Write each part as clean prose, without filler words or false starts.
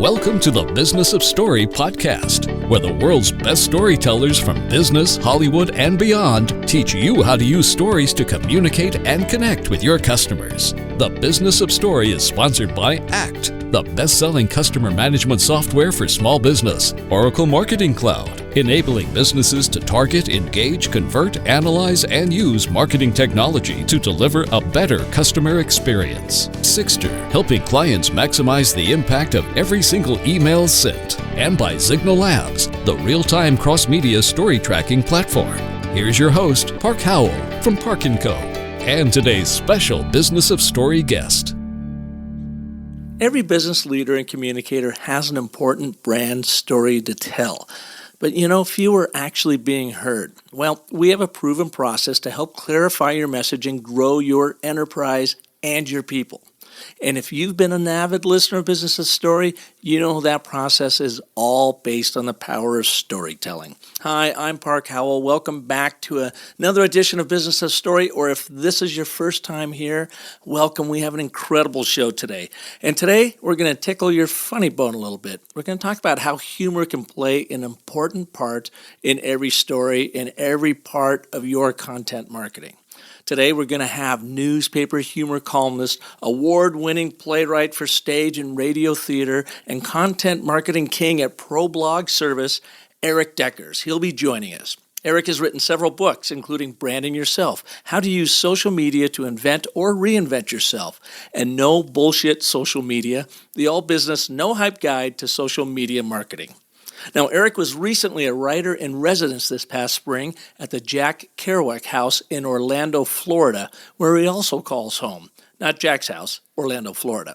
Welcome to the Business of Story podcast, where the world's best storytellers from business, Hollywood, and beyond teach you how to use stories to communicate and connect with your customers. The Business of Story is sponsored by ACT, the best-selling customer management software for small business, Oracle Marketing Cloud, enabling businesses to target, engage, convert, analyze, and use marketing technology to deliver a better customer experience. Sixter, helping clients maximize the impact of every single email sent. And by Signal Labs, the real-time cross-media story tracking platform. Here's your host, Park Howell from Park & Co. And today's special Business of Story guest. Every business leader and communicator has an important brand story to tell. But few are actually being heard. Well, we have a proven process to help clarify your message and grow your enterprise and your people. And if you've been an avid listener of Business of Story, you know that process is all based on the power of storytelling. Hi, I'm Park Howell. Welcome back to another edition of Business of Story, or if this is your first time here, welcome. We have an incredible show today. And today, we're going to tickle your funny bone a little bit. We're going to talk about how humor can play an important part in every story, in every part of your content marketing. Today, we're going to have newspaper humor columnist, award-winning playwright for stage and radio theater, and content marketing king at ProBlog Service, Erik Deckers. He'll be joining us. Erik has written several books, including Branding Yourself, How to Use Social Media to Invent or Reinvent Yourself, and No Bullshit Social Media, the all-business, no-hype guide to social media marketing. Now, Erik was recently a writer in residence this past spring at the Kerouac House in Orlando, Florida, where he also calls home. Not Jack's house, Orlando, Florida.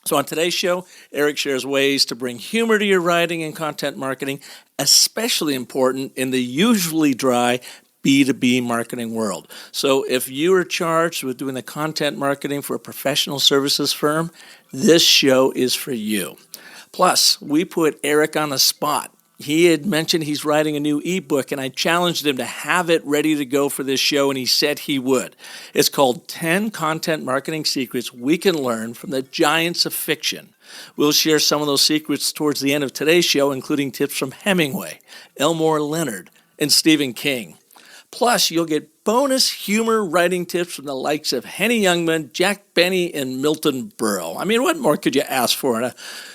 So on today's show, Erik shares ways to bring humor to your writing and content marketing, especially important in the usually dry B2B marketing world. So if you are charged with doing the content marketing for a professional services firm, this show is for you. Plus, we put Erik on the spot. He had mentioned he's writing a new ebook, and I challenged him to have it ready to go for this show, and he said he would. It's called 10 Content Marketing Secrets We Can Learn from the Giants of Fiction. We'll share some of those secrets towards the end of today's show, including tips from Hemingway, Elmore Leonard, and Stephen King. Plus, you'll get bonus humor writing tips from the likes of Henny Youngman, Jack Benny, and Milton Berle. I mean, what more could you ask for in an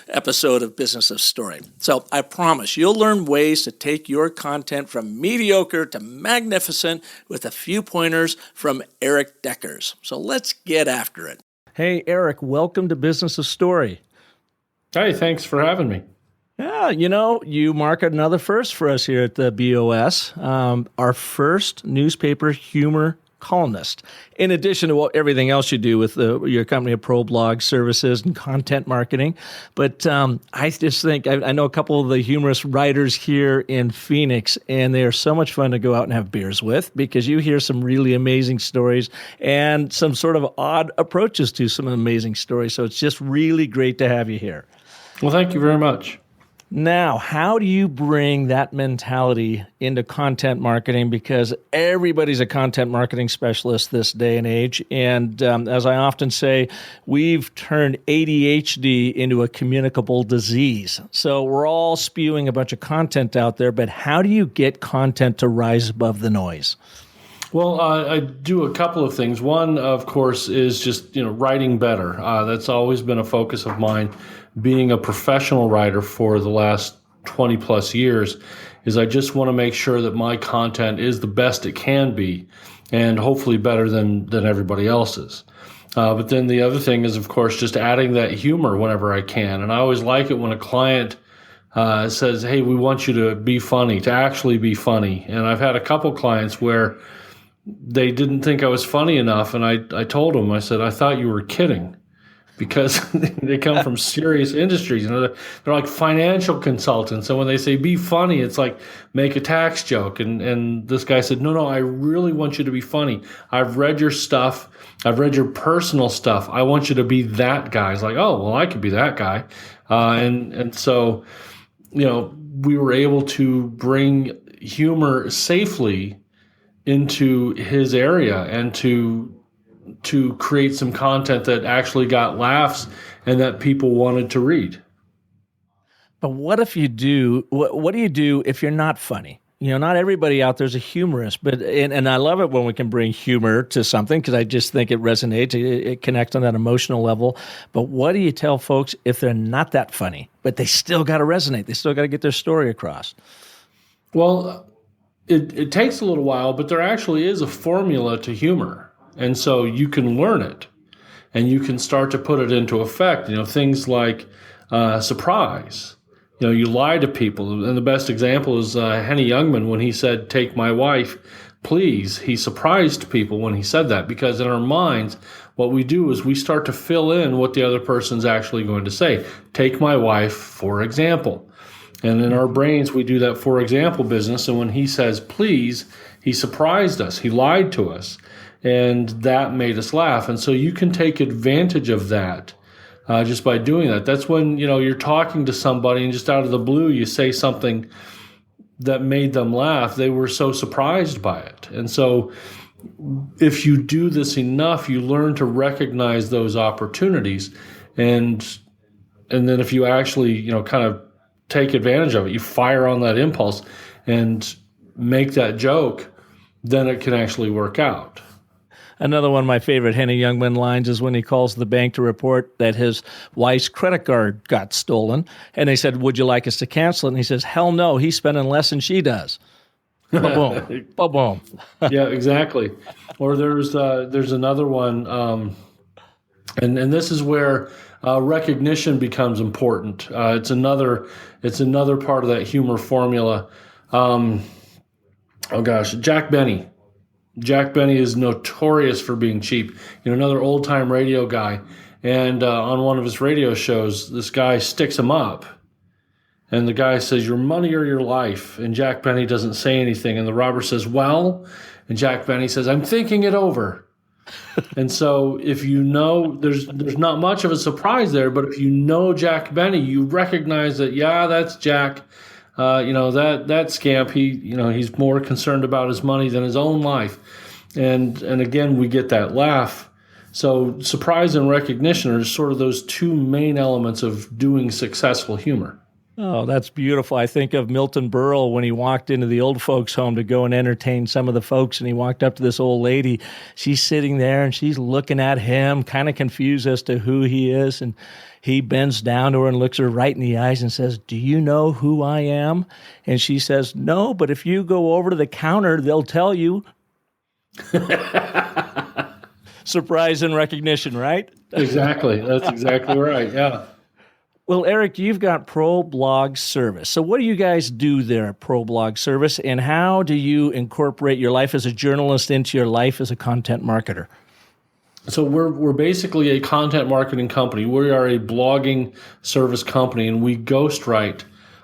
episode of Business of Story? So I promise you'll learn ways to take your content from mediocre to magnificent with a few pointers from Erik Deckers. So let's get after it. Hey, Erik, welcome to Business of Story. Hey, thanks for having me. Yeah, you mark another first for us here at the BOS, our first newspaper humor columnist, in addition to everything else you do with your company of ProBlog Services and content marketing. But I just think, I know a couple of the humorous writers here in Phoenix, and they are so much fun to go out and have beers with because you hear some really amazing stories and some sort of odd approaches to some amazing stories. So it's just really great to have you here. Well, thank you very much. Now, how do you bring that mentality into content marketing? Because everybody's a content marketing specialist this day and age. And as I often say, we've turned ADHD into a communicable disease. So we're all spewing a bunch of content out there, but how do you get content to rise above the noise? Well, I do a couple of things. One, of course, is just writing better. That's always been a focus of mine. Being a professional writer for the last 20 plus years, is I just want to make sure that my content is the best it can be, and hopefully better than everybody else's. But then the other thing is, of course, just adding that humor whenever I can. And I always like it when a client says, "Hey, we want you to be funny, to actually be funny." And I've had a couple clients where they didn't think I was funny enough, and I told them, I said, "I thought you were kidding." Because they come from serious industries. They're like financial consultants. So when they say be funny, it's like make a tax joke. And this guy said, no, I really want you to be funny. I've read your stuff. I've read your personal stuff. I want you to be that guy. It's like, oh, well, I could be that guy. And so, we were able to bring humor safely into his area and to create some content that actually got laughs and that people wanted to read. But what if you do? What do you do if you're not funny? Not everybody out there's a humorist, but and I love it when we can bring humor to something because I just think it resonates, it connects on that emotional level. But what do you tell folks if they're not that funny, but they still got to resonate? They still got to get their story across. Well, it takes a little while, but there actually is a formula to humor, and so you can learn it, and you can start to put it into effect. Things like surprise. You lie to people. And the best example is Henny Youngman when he said, "Take my wife, please." He surprised people when he said that, because in our minds, what we do is we start to fill in what the other person's actually going to say. Take my wife, for example. And in our brains, we do that for example business. And when he says, please, he surprised us. He lied to us. And that made us laugh. And so you can take advantage of that. Just by doing that. That's when, you're talking to somebody and just out of the blue, you say something that made them laugh. They were so surprised by it. And so if you do this enough, you learn to recognize those opportunities. And then if you actually, kind of take advantage of it, you fire on that impulse and make that joke, then it can actually work out. Another one of my favorite Henny Youngman lines is when he calls the bank to report that his wife's credit card got stolen. And they said, would you like us to cancel it? And he says, hell no, he's spending less than she does. Ba-boom. Ba-boom. Yeah, exactly. Or there's another one, and this is where recognition becomes important. It's another part of that humor formula. Jack Benny. Jack Benny is notorious for being cheap. Another old-time radio guy. And on one of his radio shows, this guy sticks him up. And the guy says, your money or your life? And Jack Benny doesn't say anything. And the robber says, well? And Jack Benny says, I'm thinking it over. And so if there's not much of a surprise there, but if you know Jack Benny, you recognize that, yeah, that's Jack. That scamp, he's more concerned about his money than his own life. And again, we get that laugh. So surprise and recognition are sort of those two main elements of doing successful humor. Oh, that's beautiful. I think of Milton Berle when he walked into the old folks' home to go and entertain some of the folks, and he walked up to this old lady. She's sitting there, and she's looking at him, kind of confused as to who he is, and he bends down to her and looks her right in the eyes and says, do you know who I am? And she says, no, but if you go over to the counter, they'll tell you. Surprise and recognition, right? Exactly. That's exactly right. Yeah. Well, Erik, you've got Pro Blog Service. So what do you guys do there at Pro Blog Service, and how do you incorporate your life as a journalist into your life as a content marketer? So we're basically a content marketing company. We are a blogging service company, and we ghostwrite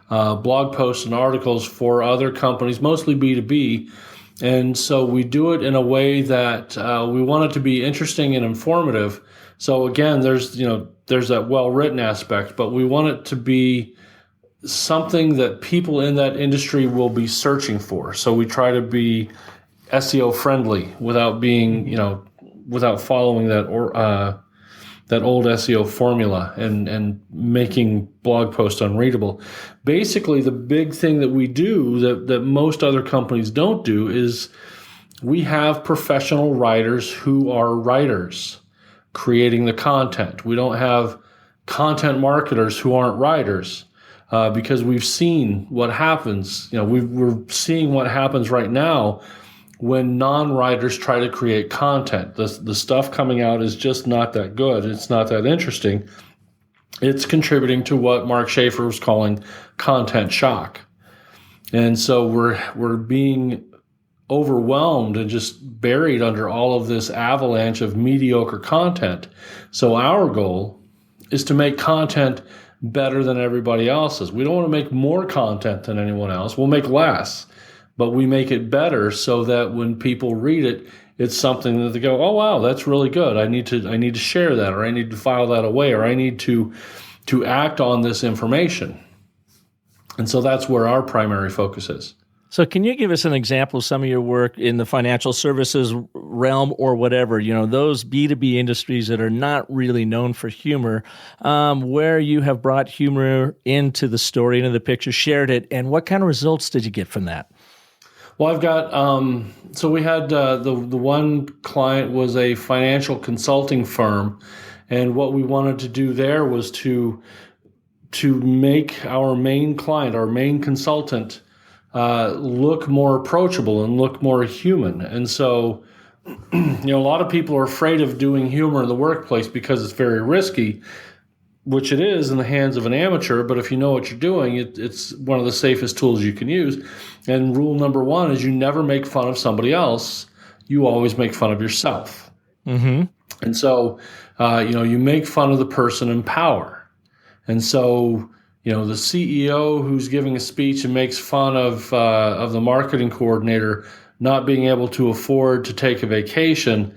blog posts and articles for other companies, mostly B2B. And so we do it in a way that we want it to be interesting and informative. So again, there's that well-written aspect, but we want it to be something that people in that industry will be searching for. So we try to be SEO friendly without being, without following that old SEO formula and making blog posts unreadable. Basically, the big thing that we do that most other companies don't do is we have professional writers who are writers creating the content. We don't have content marketers who aren't writers because we've seen what happens. We're seeing what happens right now when non-writers try to create content. The stuff coming out is just not that good. It's not that interesting. It's contributing to what Mark Schaefer was calling content shock. And so we're being overwhelmed and just buried under all of this avalanche of mediocre content. So our goal is to make content better than everybody else's. We don't want to make more content than anyone else. We'll make less, but we make it better so that when people read it, it's something that they go, oh, wow, that's really good. I need to share that, or I need to file that away, or I need to act on this information. And so that's where our primary focus is. So can you give us an example of some of your work in the financial services realm or whatever, those B2B industries that are not really known for humor, where you have brought humor into the story, into the picture, shared it, and what kind of results did you get from that? Well, I've got, so we had the one client was a financial consulting firm, and what we wanted to do there was to make our main client, our main consultant, look more approachable and look more human. And so, a lot of people are afraid of doing humor in the workplace because it's very risky, which it is in the hands of an amateur. But if you know what you're doing, it's one of the safest tools you can use. And rule number one is you never make fun of somebody else. You always make fun of yourself. Mm-hmm. And so, you make fun of the person in power. And so, the CEO who's giving a speech and makes fun of the marketing coordinator not being able to afford to take a vacation,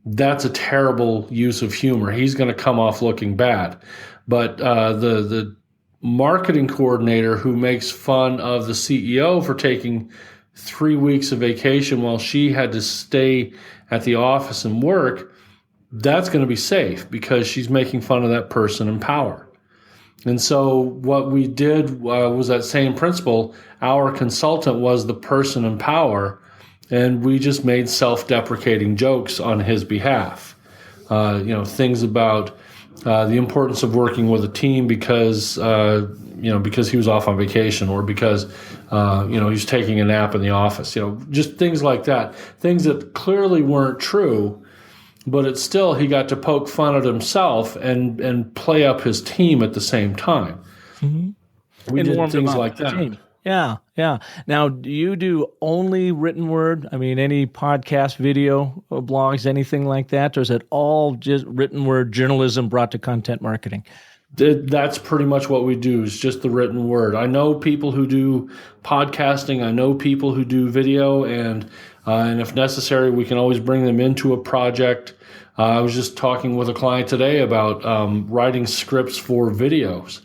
that's a terrible use of humor. He's going to come off looking bad. But the marketing coordinator who makes fun of the CEO for taking 3 weeks of vacation while she had to stay at the office and work, that's going to be safe because she's making fun of that person in power. And so what we did was that same principle. Our consultant was the person in power, and we just made self-deprecating jokes on his behalf. Things about the importance of working with a team because he was off on vacation or because he's taking a nap in the office. Just things like that. Things that clearly weren't true. But it's still, he got to poke fun at himself and play up his team at the same time. Mm-hmm. We did things like that. Team. Yeah. Now, do you do only written word? I mean, any podcast, video, blogs, anything like that? Or is it all just written word journalism brought to content marketing? That's pretty much what we do, is just the written word. I know people who do podcasting. I know people who do video, and if necessary, we can always bring them into a project. I was just talking with a client today about writing scripts for videos.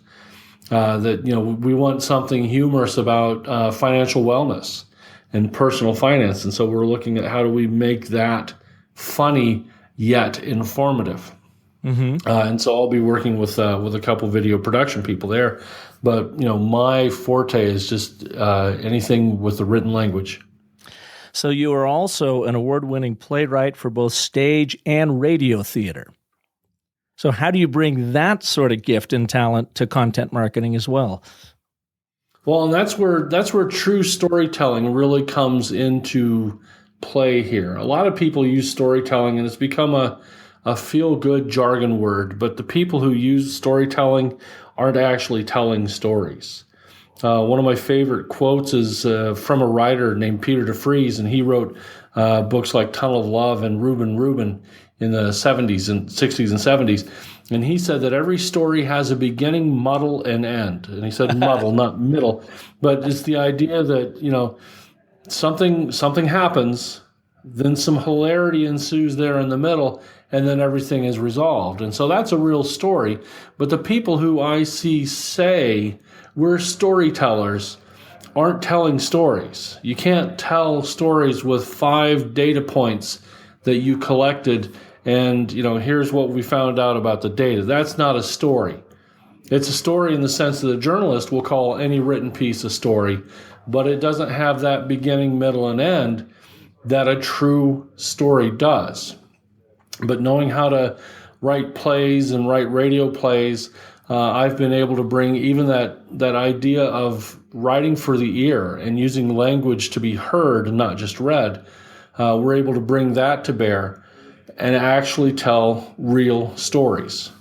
We want something humorous about financial wellness and personal finance, and so we're looking at how do we make that funny yet informative. Mm-hmm. And so I'll be working with a couple video production people there, but my forte is just anything with the written language. So you are also an award-winning playwright for both stage and radio theater. So how do you bring that sort of gift and talent to content marketing as well? Well, and that's where true storytelling really comes into play here. A lot of people use storytelling, and it's become a feel-good jargon word, but the people who use storytelling aren't actually telling stories. One of my favorite quotes is from a writer named Peter DeFries, and he wrote books like Tunnel of Love and Reuben in the 60s and 70s. And he said that every story has a beginning, muddle, and end. And he said muddle, not middle. But it's the idea that, something happens, then some hilarity ensues there in the middle, and then everything is resolved. And so that's a real story. But the people who I see say we're storytellers aren't telling stories. You can't tell stories with 5 data points that you collected and, here's what we found out about the data. That's not a story. It's a story in the sense that a journalist will call any written piece a story, but it doesn't have that beginning, middle, and end that a true story does. But knowing how to write plays and write radio plays, I've been able to bring even that idea of writing for the ear and using language to be heard and not just read. We're able to bring that to bear and actually tell real stories.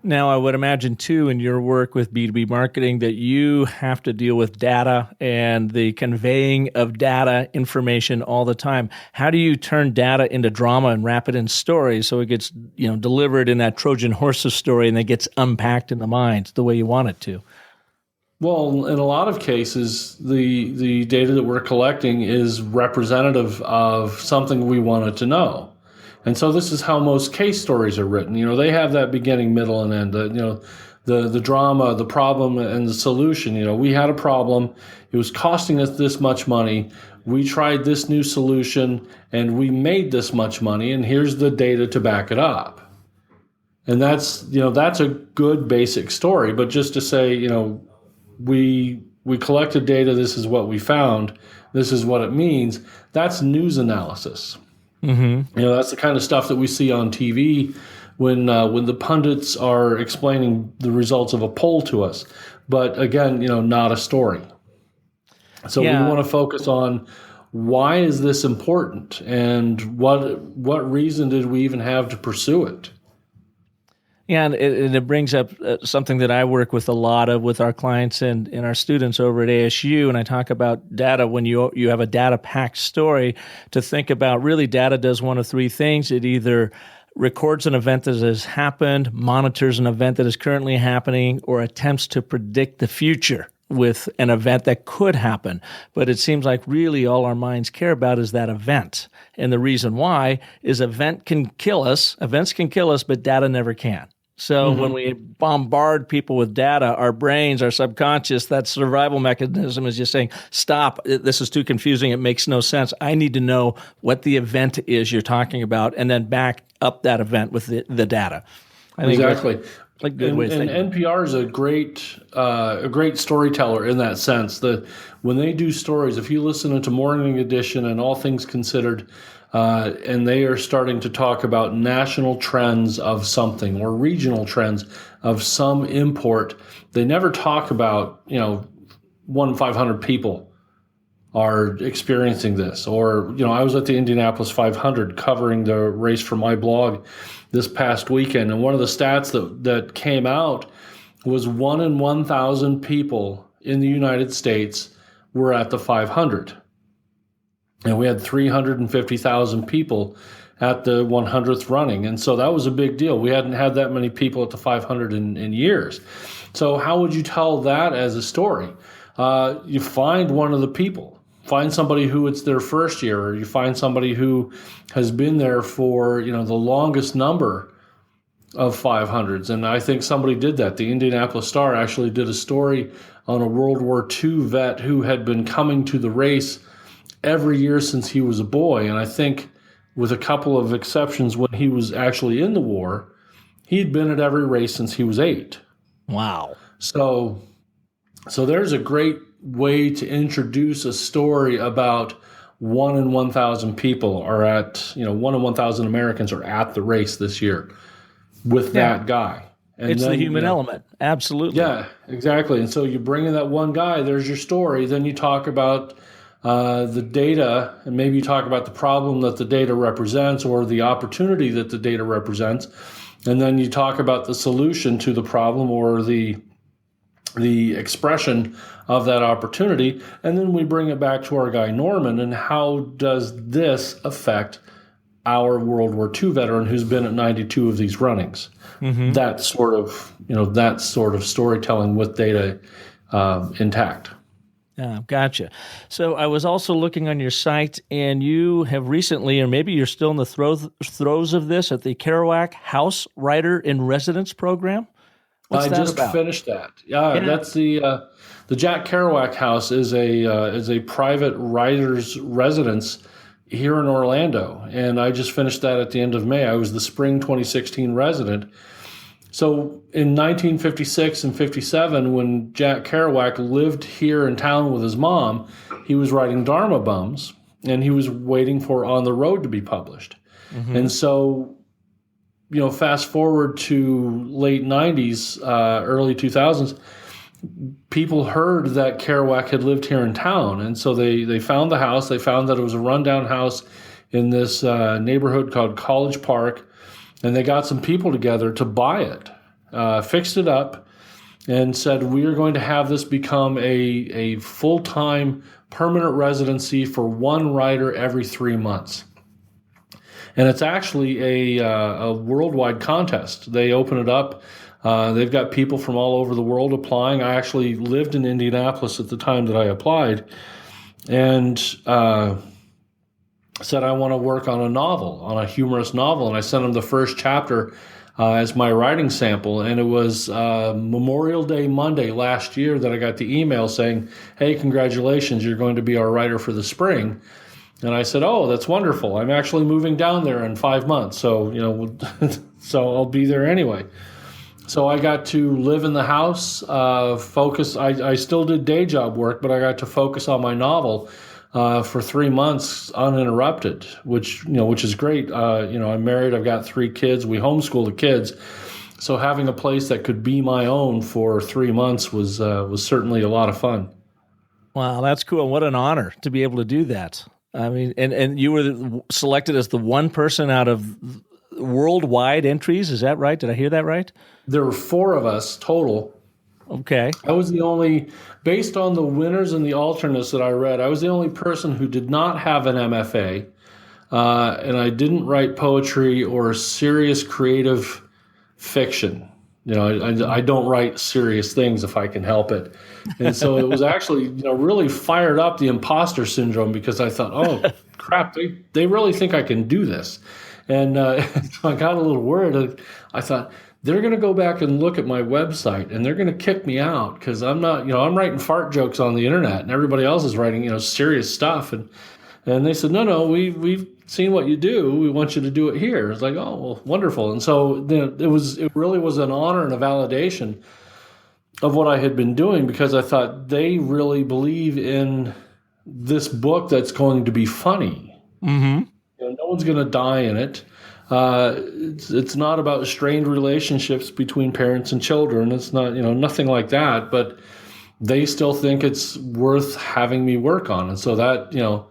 Now, I would imagine, too, in your work with B2B marketing, that you have to deal with data and the conveying of data information all the time. How do you turn data into drama and wrap it in stories so it gets, delivered in that Trojan horse of story and it gets unpacked in the mind the way you want it to? Well, in a lot of cases, the data that we're collecting is representative of something we wanted to know. And so this is how most case stories are written. They have that beginning, middle, and end. The drama, the problem, and the solution. We had a problem. It was costing us this much money. We tried this new solution, and we made this much money. And here's the data to back it up. And that's a good basic story. But just to say, we collected data. This is what we found. This is what it means. That's news analysis. Mm-hmm. That's the kind of stuff that we see on TV when the pundits are explaining the results of a poll to us. But again, not a story. So we want to focus on why is this important, and what reason did we even have to pursue it? Yeah, and it brings up something that I work with a lot of with our clients and our students over at ASU, and I talk about data when you have a data-packed story, to think about really data does one of three things. It either records an event that has happened, monitors an event that is currently happening, or attempts to predict the future with an event that could happen. But it seems like really all our minds care about is that event. And the reason why is events can kill us, but data never can. So when we bombard people with data, our brains, our subconscious, that survival mechanism is just saying, stop, this is too confusing, it makes no sense. I need to know what the event is you're talking about, and then back up that event with the data. I think exactly. Like good way to think. And NPR is a great storyteller in that sense. That when they do stories, if you listen to Morning Edition and All Things Considered, and they are starting to talk about national trends of something or regional trends of some import, they never talk about 1 in 500 people are experiencing this. Or I was at the Indianapolis 500 covering the race for my blog this past weekend, and one of the stats that came out was 1 in 1,000 people in the United States were at the 500. And we had 350,000 people at the 100th running. And so that was a big deal. We hadn't had that many people at the 500 in years. So how would you tell that as a story? You find one of the people. Find somebody who it's their first year, or you find somebody who has been there for the longest number of 500s. And I think somebody did that. The Indianapolis Star actually did a story on a World War II vet who had been coming to the race every year since he was a boy. And I think with a couple of exceptions when he was actually in the war, he'd been at every race since he was 8. Wow. So there's a great way to introduce a story about 1 in 1,000 people are at, 1 in 1,000 Americans are at the race this year with that guy. And it's the human element. Absolutely. Yeah, exactly. And so you bring in that one guy, there's your story. Then you talk about the data, and maybe you talk about the problem that the data represents or the opportunity that the data represents. And then you talk about the solution to the problem or the expression of that opportunity. And then we bring it back to our guy Norman, and how does this affect our World War II veteran who's been at 92 of these runnings? Mm-hmm. That sort of storytelling with data intact. Gotcha. So I was also looking on your site, and you have recently, or maybe you're still in the throes of this, at the Kerouac House Writer in Residence program. What's I that just about? Finished that. Yeah, that's the Jack Kerouac House is a private writer's residence here in Orlando, and I just finished that at the end of May. I was the spring 2016 resident. So in 1956 and 57, when Jack Kerouac lived here in town with his mom, he was writing Dharma Bums, and he was waiting for On the Road to be published. Mm-hmm. And so, fast forward to late 90s, early 2000s, people heard that Kerouac had lived here in town. And so they found the house. They found that it was a rundown house in this neighborhood called College Park. And they got some people together to buy it, fixed it up, and said, we are going to have this become a full-time permanent residency for one writer every 3 months. And it's actually a worldwide contest. They open it up. They've got people from all over the world applying. I actually lived in Indianapolis at the time that I applied. And said, I want to work on a humorous novel. And I sent him the first chapter as my writing sample. And it was Memorial Day Monday last year that I got the email saying, hey, congratulations, you're going to be our writer for the spring. And I said, oh, that's wonderful. I'm actually moving down there in 5 months. So, so I'll be there anyway. So I got to live in the house, focus. I still did day job work, but I got to focus on my novel for 3 months uninterrupted, which is great. I'm married. I've got 3 kids. We homeschool the kids. So having a place that could be my own for 3 months was certainly a lot of fun. Wow, that's cool. What an honor to be able to do that. I mean, and you were selected as the one person out of worldwide entries. Is that right? Did I hear that right? There were 4 of us total. Okay. I was the only, based on the winners and the alternates that I read, I was the only person who did not have an MFA, and I didn't write poetry or serious creative fiction. I don't write serious things if I can help it. And so it was actually, really fired up the imposter syndrome, because I thought, oh, crap, they really think I can do this. And so I got a little worried. I thought, they're going to go back and look at my website and they're going to kick me out because I'm not, I'm writing fart jokes on the internet and everybody else is writing, serious stuff. And they said, no, we've seen what you do. We want you to do it here. It's like, oh, well, wonderful. And so it really was an honor and a validation of what I had been doing, because I thought they really believe in this book that's going to be funny. Mm-hmm. No one's going to die in it. It's not about strained relationships between parents and children. It's not, nothing like that, but they still think it's worth having me work on. And so that,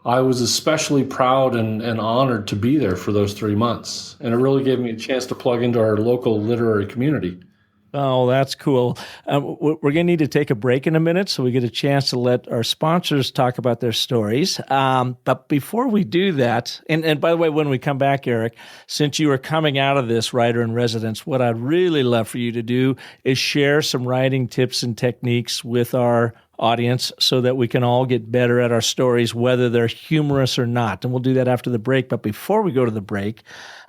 I was especially proud and honored to be there for those 3 months. And it really gave me a chance to plug into our local literary community. Oh, that's cool. We're going to need to take a break in a minute so we get a chance to let our sponsors talk about their stories. But before we do that, and by the way, when we come back, Erik, since you are coming out of this writer in residence, what I'd really love for you to do is share some writing tips and techniques with our audience so that we can all get better at our stories, whether they're humorous or not. And we'll do that after the break. But before we go to the break,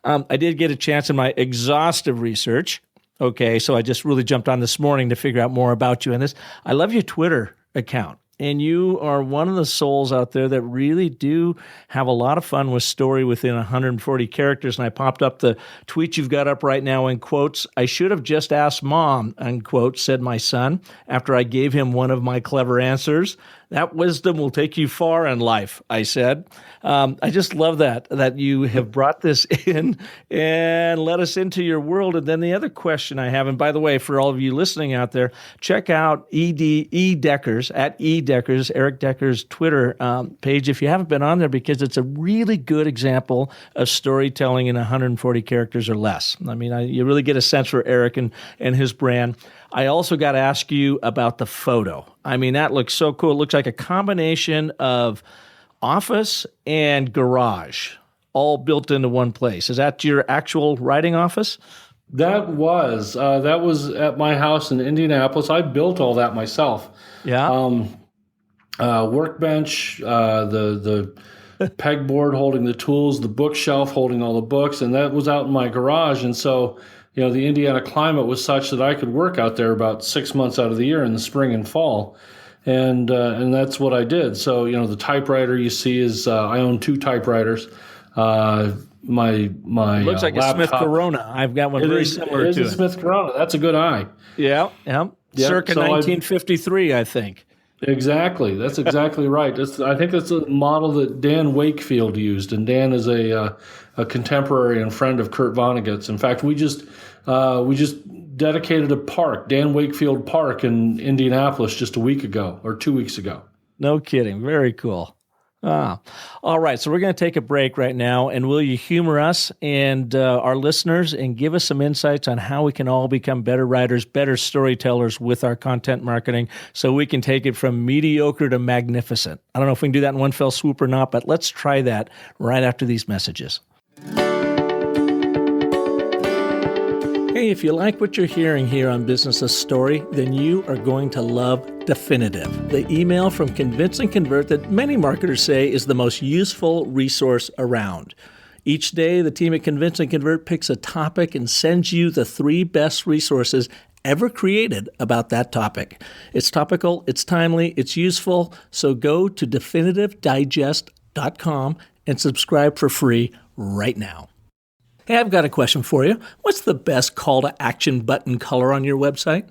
I did get a chance in my exhaustive research. Okay, so I just really jumped on this morning to figure out more about you and this. I love your Twitter account, and you are one of the souls out there that really do have a lot of fun with story within 140 characters. And I popped up the tweet you've got up right now in quotes. I should have just asked Mom, unquote, said my son, after I gave him one of my clever answers. That wisdom will take you far in life, I said. I just love that you have brought this in and let us into your world. And then the other question I have, and by the way, for all of you listening out there, check out Deckers, at Deckers, Erik Deckers' Twitter page if you haven't been on there, because it's a really good example of storytelling in 140 characters or less. I mean, you really get a sense for Erik and his brand. I also got to ask you about the photo. I mean, that looks so cool. It looks like a combination of office and garage all built into one place. Is that your actual writing office? That was at my house in Indianapolis. I built all that myself. Yeah. Workbench, the pegboard holding the tools, the bookshelf holding all the books, and that was out in my garage. And so, the Indiana climate was such that I could work out there about 6 months out of the year in the spring and fall. And that's what I did. So, the typewriter you see is, I own 2 typewriters. My looks like laptop. A Smith Corona. I've got one very similar to it. It is a Smith Corona. That's a good eye. Yeah. Circa 1953, I think. Exactly. That's exactly right. I think that's a model that Dan Wakefield used, and Dan is a contemporary and friend of Kurt Vonnegut's. In fact, we just dedicated a park, Dan Wakefield Park in Indianapolis, just a week ago or 2 weeks ago. No kidding. Very cool. All right. So we're going to take a break right now, and will you humor us and our listeners and give us some insights on how we can all become better writers, better storytellers with our content marketing so we can take it from mediocre to magnificent. I don't know if we can do that in one fell swoop or not, but let's try that right after these messages. Hey Hey, if you like what you're hearing here on Business A Story, then you are going to love Definitive, the email from Convince and Convert that many marketers say is the most useful resource around. Each day, the team at Convince and Convert picks a topic and sends you the 3 best resources ever created about that topic. It's topical, it's timely, it's useful, so go to definitivedigest.com and subscribe for free right now. Hey, I've got a question for you. What's the best call to action button color on your website?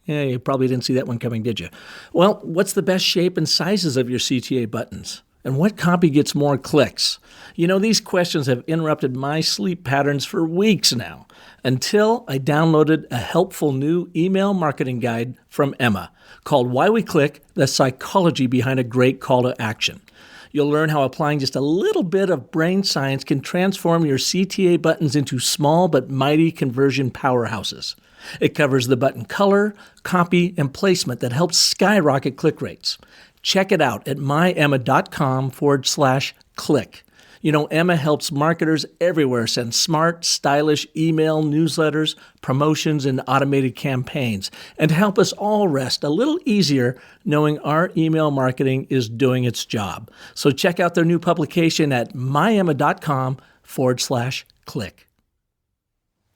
Yeah, you probably didn't see that one coming, did you? Well, what's the best shape and sizes of your CTA buttons? And what copy gets more clicks? You know, these questions have interrupted my sleep patterns for weeks now, until I downloaded a helpful new email marketing guide from Emma called Why We Click, the Psychology Behind a Great Call to Action. You'll learn how applying just a little bit of brain science can transform your CTA buttons into small but mighty conversion powerhouses. It covers the button color, copy, and placement that helps skyrocket click rates. Check it out at myemma.com/click. You know, Emma helps marketers everywhere send smart, stylish email newsletters, promotions, and automated campaigns, and help us all rest a little easier knowing our email marketing is doing its job. So check out their new publication at myemma.com/click.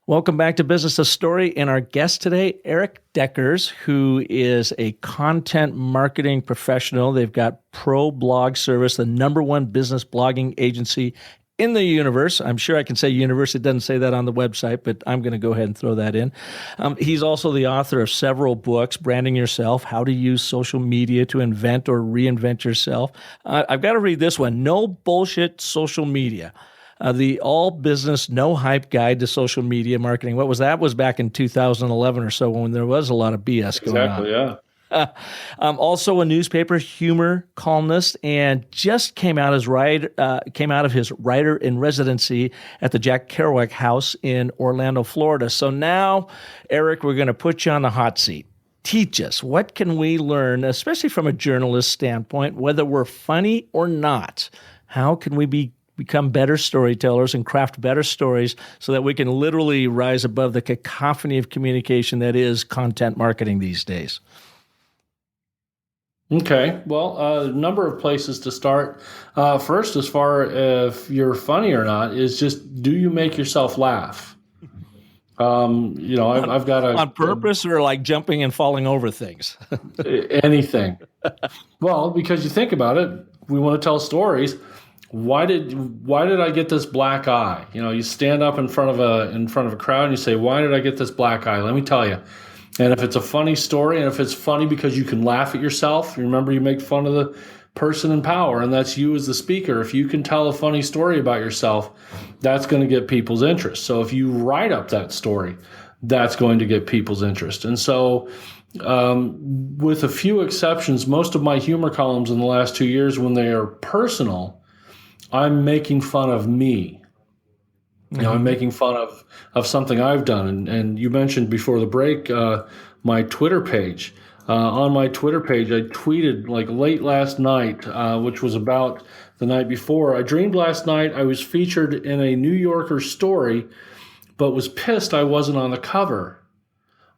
Welcome back to Business A Story, and our guest today, Erik Deckers, who is a content marketing professional. They've got Pro Blog Service, the #1 business blogging agency in the universe. I'm sure I can say universe. It doesn't say that on the website, but I'm going to go ahead and throw that in. He's also the author of several books, Branding Yourself, How to Use Social Media to Invent or Reinvent Yourself. I've got to read this one, No Bullshit Social Media. The All Business No Hype Guide to Social Media Marketing. What was that? It was back in 2011 or so when there was a lot of BS going on. Exactly, yeah. Also a newspaper, Humor, Columnist, and just came out of his writer in residency at the Kerouac House in Orlando, Florida. So now, Erik, we're going to put you on the hot seat. Teach us, what can we learn, especially from a journalist standpoint, whether we're funny or not? How can we become better storytellers and craft better stories so that we can literally rise above the cacophony of communication that is content marketing these days? Okay, well, a number of places to start. First, as far if you're funny or not, is just, do you make yourself laugh? I've got on purpose or like jumping and falling over things? Anything. Well, because you think about it, we want to tell stories. Why did I get this black eye? You know, you stand up in front of a crowd and you say, why did I get this black eye? Let me tell you. And if it's a funny story, and if it's funny because you can laugh at yourself, remember, you make fun of the person in power, and that's you as the speaker. If you can tell a funny story about yourself, that's going to get people's interest. So if you write up that story, that's going to get people's interest. And so with a few exceptions, most of my humor columns in the last 2 years, when they are personal, I'm making fun of me. You know, I'm making fun of something I've done. And you mentioned before the break my Twitter page. On my Twitter page, I tweeted like late last night, which was about the night before. I dreamed last night I was featured in a New Yorker story, but was pissed I wasn't on the cover.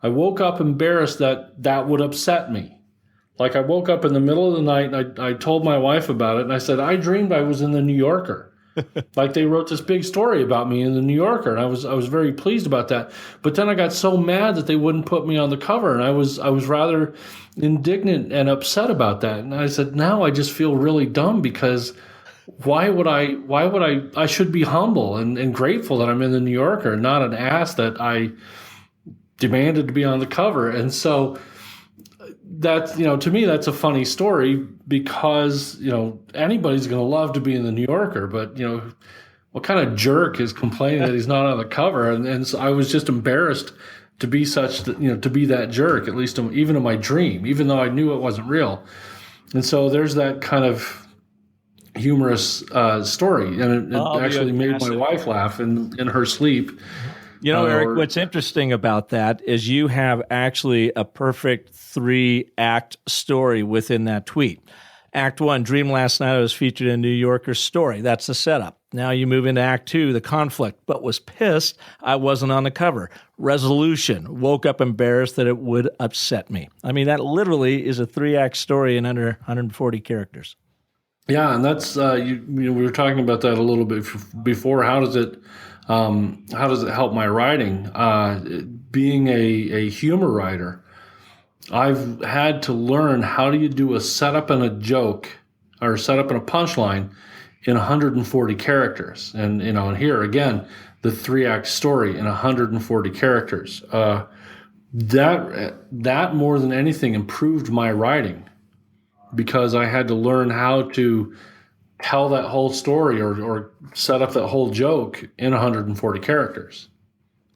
I woke up embarrassed that would upset me. Like, I woke up in the middle of the night and I told my wife about it, and I said, I dreamed I was in the New Yorker. Like, they wrote this big story about me in the New Yorker, and I was very pleased about that. But then I got so mad that they wouldn't put me on the cover, and I was rather indignant and upset about that. And I said, now I just feel really dumb, because why would I should be humble and grateful that I'm in the New Yorker, not an ass that I demanded to be on the cover. And so that's, to me, that's a funny story, because, anybody's going to love to be in the New Yorker, but, what kind of jerk is complaining that he's not on the cover? And so I was just embarrassed to be to be that jerk, at least even in my dream, even though I knew it wasn't real. And so there's that kind of humorous story. And it actually made my wife laugh in her sleep. Erik, what's interesting about that is you have actually a perfect 3-act story within that tweet. Act 1, dream last night I was featured in a New Yorker story. That's the setup. Now you move into Act 2, the conflict, but was pissed I wasn't on the cover. Resolution, woke up embarrassed that it would upset me. I mean, that literally is a 3-act story in under 140 characters. Yeah, and that's we were talking about that a little bit before. How does it help my writing? Being a humor writer, I've had to learn how do you do a setup and a joke, or setup and a punchline in 140 characters. And and here again, the 3-act story in 140 characters. That more than anything improved my writing, because I had to learn how to tell that whole story or set up that whole joke in 140 characters.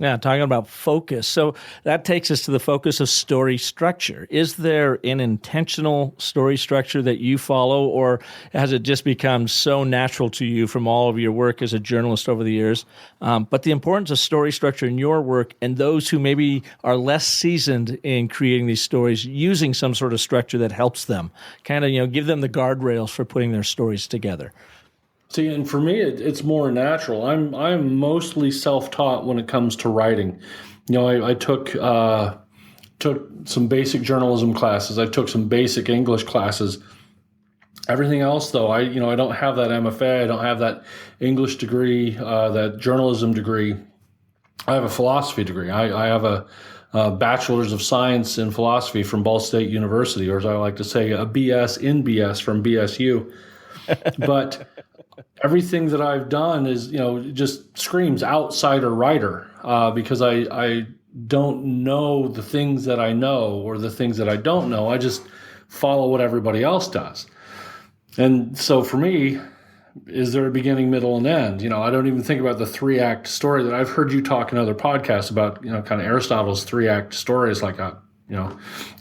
Yeah, talking about focus. So that takes us to the focus of story structure. Is there an intentional story structure that you follow, or has it just become so natural to you from all of your work as a journalist over the years? But the importance of story structure in your work, and those who maybe are less seasoned in creating these stories, using some sort of structure that helps them, kind of give them the guardrails for putting their stories together. See, and for me, it's more natural. I'm mostly self-taught when it comes to writing. I took some basic journalism classes. I took some basic English classes. Everything else, though, I don't have that MFA. I don't have that English degree, that journalism degree. I have a philosophy degree. I have a bachelor's of science in philosophy from Ball State University, or as I like to say, a BS in BS from BSU. But everything that I've done is, just screams outsider writer, because I don't know the things that I know or the things that I don't know. I just follow what everybody else does. And so for me, is there a beginning, middle, and end? I don't even think about the 3-act story that I've heard you talk in other podcasts about, kind of Aristotle's 3-act stories. Like, I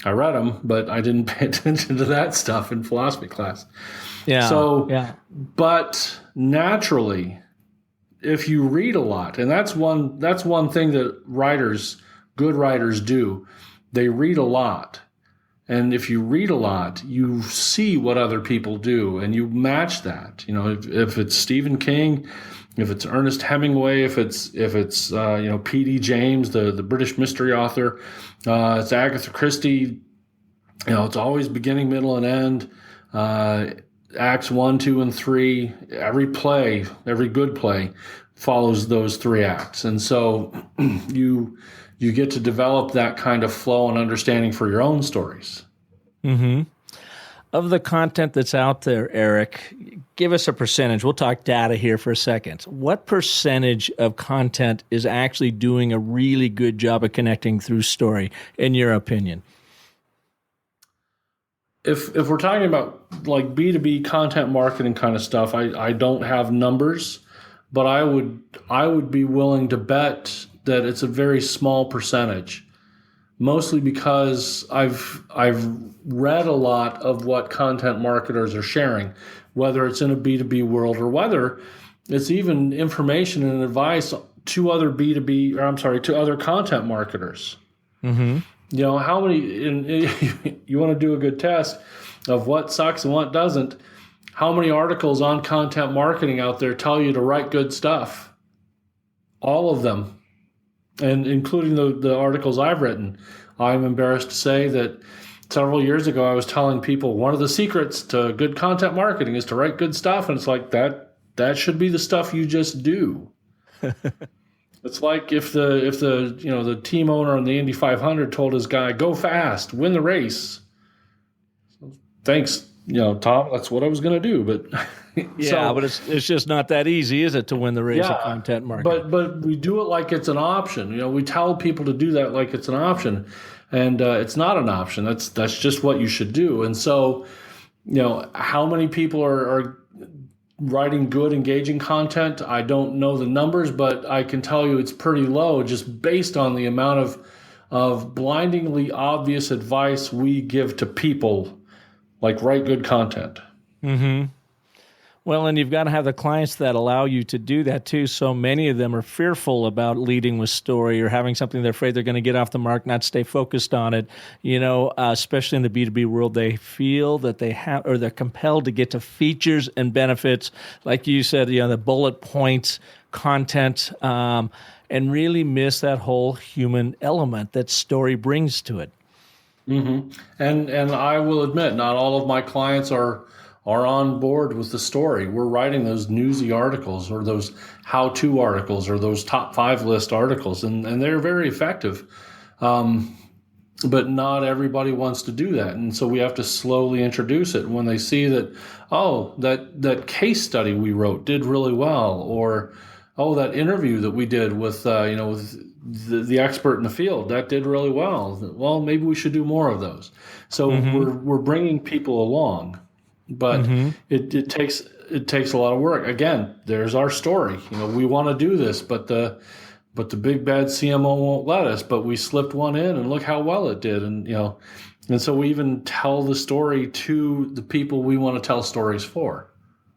read them, but I didn't pay attention to that stuff in philosophy class. Yeah. So, yeah. But naturally, if you read a lot, and that's one thing that good writers do, they read a lot. And if you read a lot, you see what other people do, and you match that. If it's Stephen King, if it's Ernest Hemingway, if it's P.D. James, the British mystery author, it's Agatha Christie. It's always beginning, middle, and end. Acts 1, 2, and 3. Every good play follows those 3 acts, and so you get to develop that kind of flow and understanding for your own stories. Mm-hmm. Of the content that's out there, Erik, give us a percentage. We'll talk data here for a second. What percentage of content is actually doing a really good job of connecting through story, in your opinion? If we're talking about like B2B content marketing kind of stuff, I don't have numbers, but I would be willing to bet that it's a very small percentage, mostly because I've read a lot of what content marketers are sharing, whether it's in a B2B world or whether it's even information and advice to other to other content marketers. Mm-hmm. How many, you want to do a good test of what sucks and what doesn't, how many articles on content marketing out there tell you to write good stuff? All of them, and including the articles I've written. I'm embarrassed to say that several years ago I was telling people one of the secrets to good content marketing is to write good stuff, and it's like that should be the stuff you just do. It's like if the team owner on the Indy 500 told his guy, go fast, win the race. Thanks, Tom, that's what I was going to do. But but it's just not that easy, is it, to win the race of content marketing? But we do it like it's an option. We tell people to do that like it's an option, and it's not an option. That's just what you should do. And so, how many people are writing good, engaging content? I don't know the numbers, but I can tell you it's pretty low just based on the amount of blindingly obvious advice we give to people, like write good content. Mm-hmm. Well, and you've got to have the clients that allow you to do that too. So many of them are fearful about leading with story or having something they're afraid they're going to get off the mark, not stay focused on it. Especially in the B2B world, they feel that they have, or they're compelled to get to features and benefits, like you said, the bullet points, content, and really miss that whole human element that story brings to it. Mm-hmm. And I will admit, not all of my clients are on board with the story. We're writing those newsy articles or those how-to articles or those top 5 list articles, and they're very effective. But not everybody wants to do that. And so we have to slowly introduce it. When they see that, that case study we wrote did really well, or, that interview that we did with, with the expert in the field, that did really well. Well, maybe we should do more of those. So we're bringing people along. But it takes a lot of work. Again, there's our story. We want to do this, but the big bad CMO won't let us. But we slipped one in, and look how well it did. And and so we even tell the story to the people we want to tell stories for.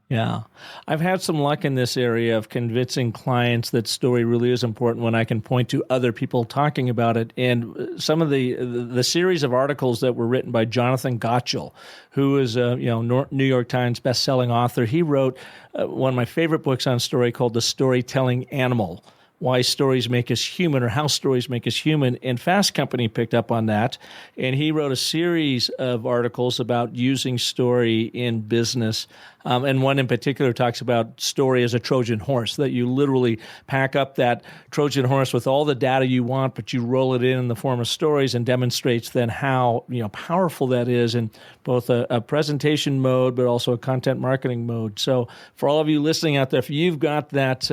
Yeah. I've had some luck in this area of convincing clients that story really is important when I can point to other people talking about it. And some of the series of articles that were written by Jonathan Gottschall, who is a New York Times bestselling author, he wrote one of my favorite books on story called The Storytelling Animal. Why stories make us human, or how stories make us human. And Fast Company picked up on that, and he wrote a series of articles about using story in business. And one in particular talks about story as a Trojan horse, that you literally pack up that Trojan horse with all the data you want, but you roll it in the form of stories, and demonstrates then how powerful that is in both a presentation mode, but also a content marketing mode. So for all of you listening out there, if you've got that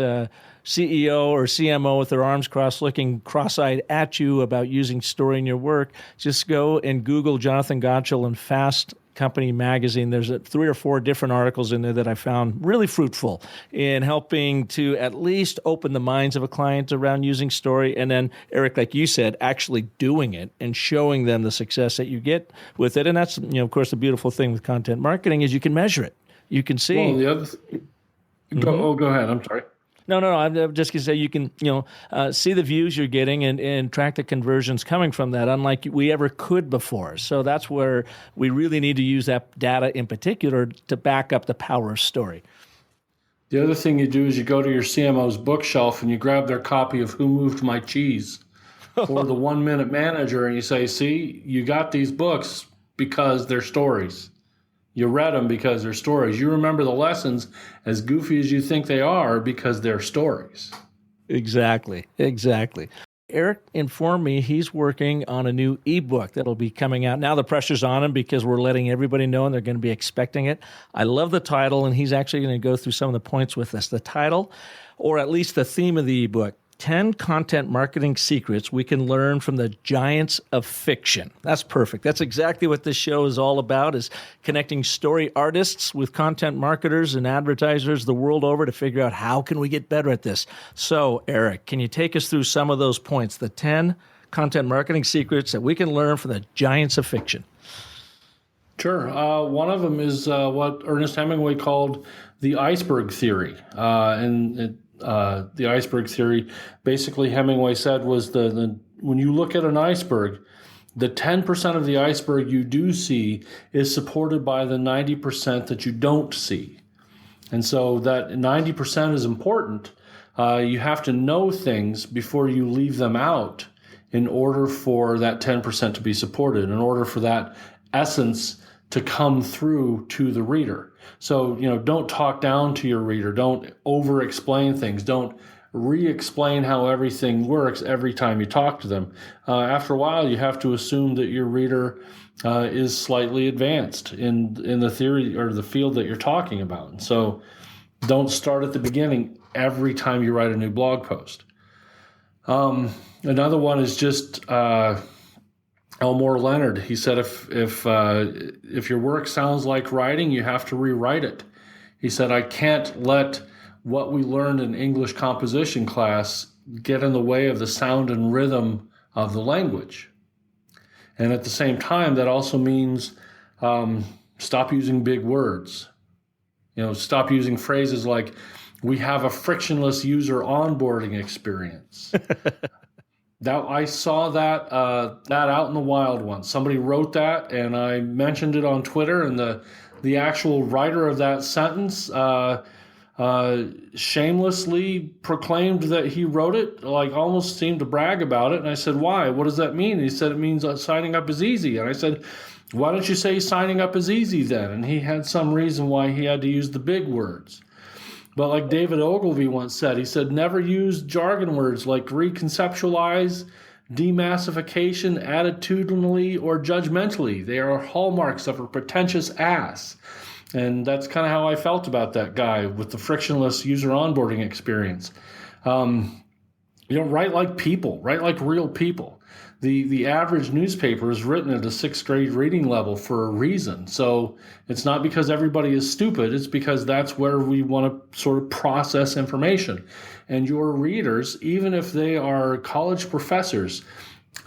CEO or CMO with their arms crossed, looking cross-eyed at you about using story in your work, just go and Google Jonathan Gottschall and Fast Company magazine. There's 3 or 4 different articles in there that I found really fruitful in helping to at least open the minds of a client around using story. And then, Erik, like you said, actually doing it and showing them the success that you get with it. And that's, of course, the beautiful thing with content marketing is you can measure it. You can see. Well, the other go ahead. I'm sorry. No. I'm just going to say you can, see the views you're getting and track the conversions coming from that, unlike we ever could before. So that's where we really need to use that data in particular to back up the power of story. The other thing you do is you go to your CMO's bookshelf and you grab their copy of Who Moved My Cheese or the 1 Minute Manager, and you say, see, you got these books because they're stories. You read them because they're stories. You remember the lessons, as goofy as you think they are, because they're stories. Exactly. Erik informed me he's working on a new ebook that'll be coming out. Now the pressure's on him because we're letting everybody know and they're going to be expecting it. I love the title, and he's actually going to go through some of the points with us. The title, or at least the theme of the ebook, 10 content marketing secrets we can learn from the giants of fiction. That's perfect. That's exactly what this show is all about, is connecting story artists with content marketers and advertisers the world over to figure out how can we get better at this. So, Erik, can you take us through some of those points, the 10 content marketing secrets that we can learn from the giants of fiction? Sure. One of them is what Ernest Hemingway called the iceberg theory. The iceberg theory, basically Hemingway said, was the when you look at an iceberg, the 10% of the iceberg you do see is supported by the 90% that you don't see. And so that 90% is important. You have to know things before you leave them out in order for that 10% to be supported, in order for that essence to come through to the reader. So, don't talk down to your reader. Don't over-explain things. Don't re-explain how everything works every time you talk to them. After a while, you have to assume that your reader is slightly advanced in the theory or the field that you're talking about. And so don't start at the beginning every time you write a new blog post. Another one is just Elmore Leonard. He said, if your work sounds like writing, you have to rewrite it. He said, I can't let what we learned in English composition class get in the way of the sound and rhythm of the language. And at the same time, that also means stop using big words. Stop using phrases like, we have a frictionless user onboarding experience. I saw that out in the wild once. Somebody wrote that, and I mentioned it on Twitter, and the actual writer of that sentence shamelessly proclaimed that he wrote it, like almost seemed to brag about it. And I said, why? What does that mean? And he said, it means signing up is easy. And I said, why don't you say signing up is easy then? And he had some reason why he had to use the big words. But like David Ogilvy once said, he said, never use jargon words like reconceptualize, demassification, attitudinally, or judgmentally. They are hallmarks of a pretentious ass. And that's kind of how I felt about that guy with the frictionless user onboarding experience. Write like people, write like real people. The average newspaper is written at a 6th grade reading level for a reason. So it's not because everybody is stupid. It's because that's where we want to sort of process information. And your readers, even if they are college professors,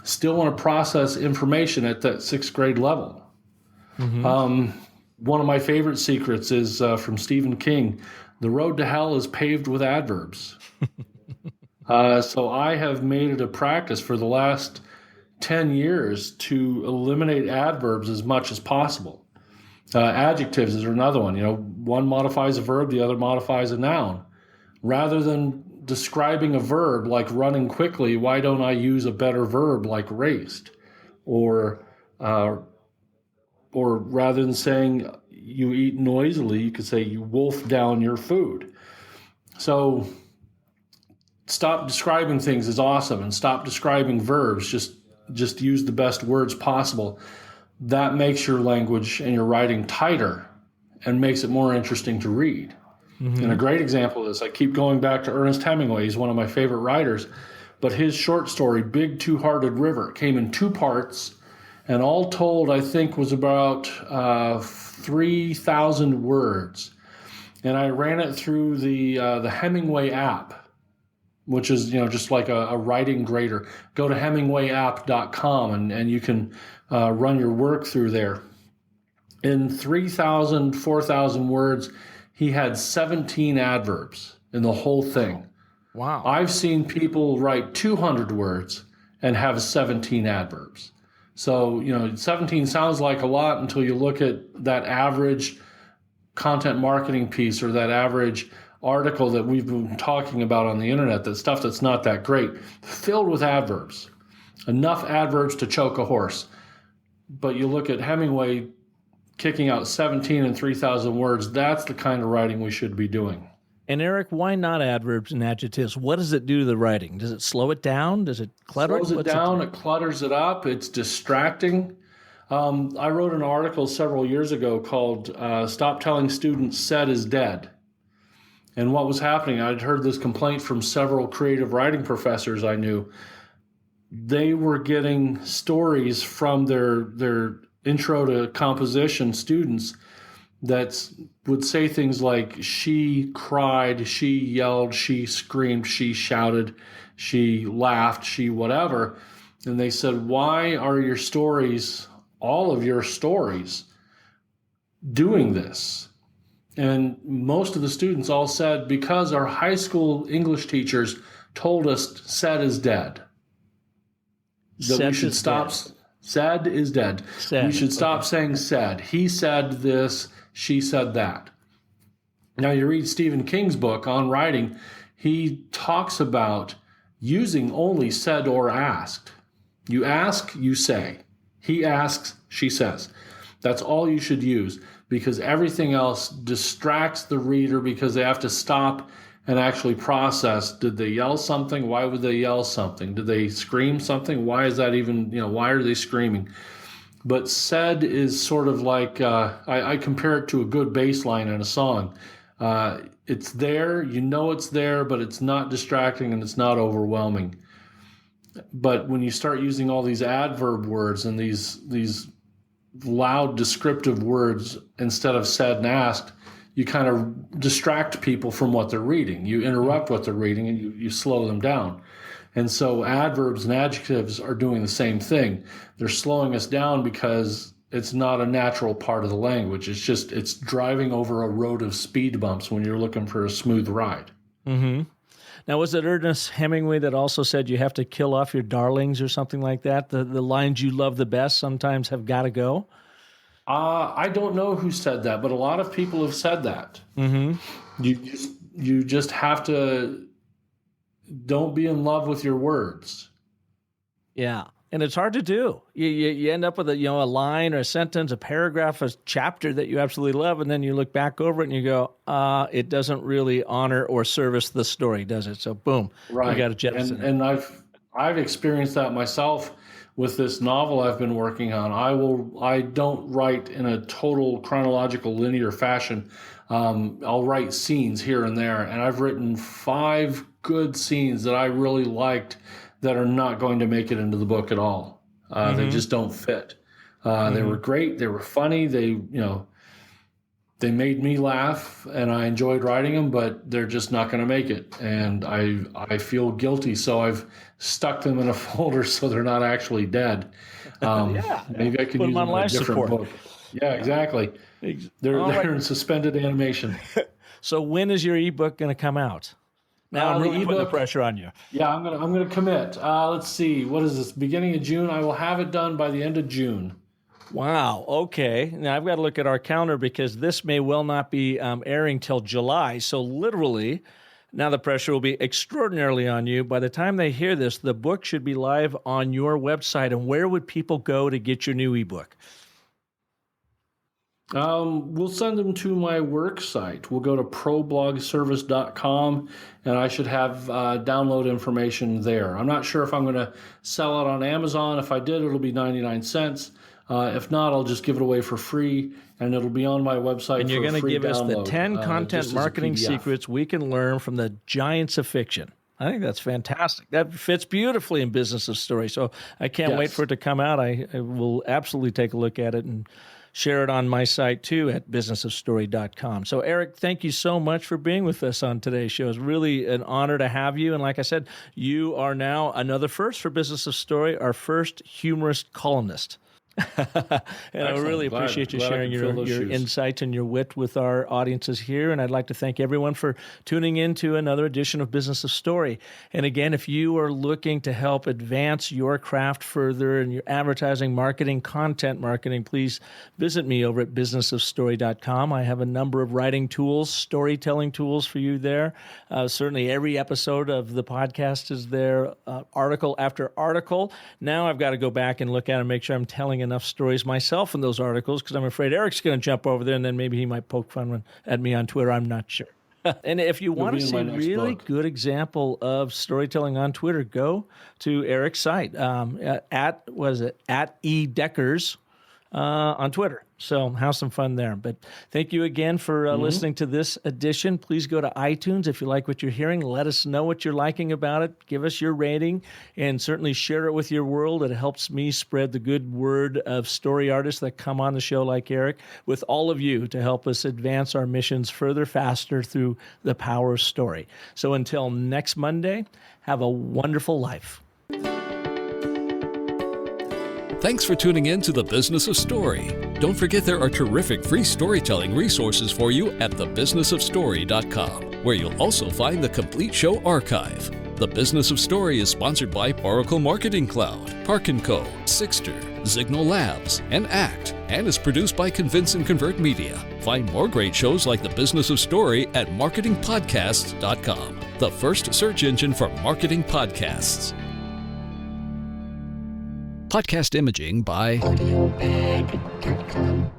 still want to process information at that 6th grade level. Mm-hmm. One of my favorite secrets is from Stephen King. The road to hell is paved with adverbs. So I have made it a practice for the last 10 years to eliminate adverbs as much as possible. Adjectives is another one. One modifies a verb, the other modifies a noun. Rather than describing a verb like running quickly, why don't I use a better verb like raced? Or rather than saying you eat noisily, you could say you wolf down your food. So stop describing things as awesome and stop describing verbs. Just use the best words possible. That makes your language and your writing tighter and makes it more interesting to read. Mm-hmm. And a great example of this, I keep going back to Ernest Hemingway. He's one of my favorite writers. But his short story, Big Two-Hearted River, came in 2 parts. And all told, I think, was about 3,000 words. And I ran it through the Hemingway app, which is just like a writing grader. Go to hemingwayapp.com and you can run your work through there. In 3,000, 4,000 words, he had 17 adverbs in the whole thing. Wow. I've seen people write 200 words and have 17 adverbs. So, 17 sounds like a lot until you look at that average content marketing piece or that average article that we've been talking about on the internet, that stuff that's not that great, filled with adverbs. Enough adverbs to choke a horse. But you look at Hemingway kicking out 17 and 3,000 words, that's the kind of writing we should be doing. And Erik, why not adverbs and adjectives? What does it do to the writing? Does it slow it down? Does it clutter it? Slows it down, it clutters it up, it's distracting. I wrote an article several years ago called Stop Telling Students Said is Dead. And what was happening, I'd heard this complaint from several creative writing professors I knew. They were getting stories from their intro to composition students that would say things like, she cried, she yelled, she screamed, she shouted, she laughed, she whatever. And they said, why are your stories, all of your stories, doing this? And most of the students all said, because our high school English teachers told us said is dead. That we should stop. Said is dead. We should stop saying said. He said this, she said that. Now you read Stephen King's book on writing, he talks about using only said or asked. You ask, you say. He asks, she says. That's all you should use, because everything else distracts the reader because they have to stop and actually process. Did they yell something? Why would they yell something? Did they scream something? Why is that even, why are they screaming? But said is sort of like, I compare it to a good bass line in a song. It's there, it's there, but it's not distracting and it's not overwhelming. But when you start using all these adverb words and these loud descriptive words instead of said and asked, you kind of distract people from what they're reading. You interrupt what they're reading and you slow them down. And so adverbs and adjectives are doing the same thing. They're slowing us down because it's not a natural part of the language. It's driving over a road of speed bumps when you're looking for a smooth ride. Mm-hmm. Now, was it Ernest Hemingway that also said you have to kill off your darlings or something like that? The lines you love the best sometimes have got to go? I don't know who said that, but a lot of people have said that. Mm-hmm. You just have to don't be in love with your words. Yeah. And it's hard to do. You end up with a line or a sentence, a paragraph, a chapter that you absolutely love, and then you look back over it and you go, it doesn't really honor or service the story, does it? So boom, right. You got to jettison it. And I've experienced that myself with this novel I've been working on. I don't write in a total chronological linear fashion. I'll write scenes here and there, and I've written 5 good scenes that I really liked that are not going to make it into the book at all. They just don't fit. They were great. They were funny. They made me laugh, and I enjoyed writing them, but they're just not going to make it. And I feel guilty, so I've stuck them in a folder so they're not actually dead. Maybe I could use them in a different book. Yeah, exactly. They're in suspended animation. So when is your ebook going to come out? Now I'm really putting the pressure on you. Yeah, I'm gonna commit. Let's see. What is this? Beginning of June. I will have it done by the end of June. Wow. Okay. Now I've got to look at our calendar because this may well not be airing till July. So literally, now the pressure will be extraordinarily on you. By the time they hear this, the book should be live on your website. And where would people go to get your new ebook? We'll send them to my work site. We'll go to problogservice.com, and I should have download information there. I'm not sure if I'm going to sell it on Amazon. If I did, it'll be 99 cents. If not, I'll just give it away for free, and it'll be on my website. And you're going to give us the 10 content marketing PDF. secrets we can learn from the giants of fiction. I think that's fantastic. That fits beautifully in Business of Story. So I can't wait for it to come out. I will absolutely take a look at it and share it on my site too at businessofstory.com. So Erik, thank you so much for being with us on today's show. It's really an honor to have you. And like I said, you are now another first for Business of Story, our first humorist columnist. And I really appreciate you sharing your insights and your wit with our audiences here. And I'd like to thank everyone for tuning in to another edition of Business of Story. And again, if you are looking to help advance your craft further in your advertising, marketing, content marketing, please visit me over at businessofstory.com. I have a number of writing tools, storytelling tools for you there. Certainly every episode of the podcast is there, article after article. Now I've got to go back and look at it and make sure I'm telling enough stories myself in those articles because I'm afraid Erik's going to jump over there and then maybe he might poke fun at me on Twitter. I'm not sure. And if you want to see a really good example of storytelling on Twitter, go to Erik's site at E Deckers on Twitter. So have some fun there. But thank you again for listening to this edition. Please go to iTunes if you like what you're hearing. Let us know what you're liking about it. Give us your rating and certainly share it with your world. It helps me spread the good word of story artists that come on the show like Erik with all of you to help us advance our missions further, faster through the power of story. So until next Monday, have a wonderful life. Thanks for tuning in to The Business of Story. Don't forget there are terrific free storytelling resources for you at thebusinessofstory.com, where you'll also find the complete show archive. The Business of Story is sponsored by Oracle Marketing Cloud, Park & Co., Sixter, Zignal Labs, and ACT, and is produced by Convince and Convert Media. Find more great shows like The Business of Story at marketingpodcasts.com, the first search engine for marketing podcasts. Podcast imaging by AudioBag.com.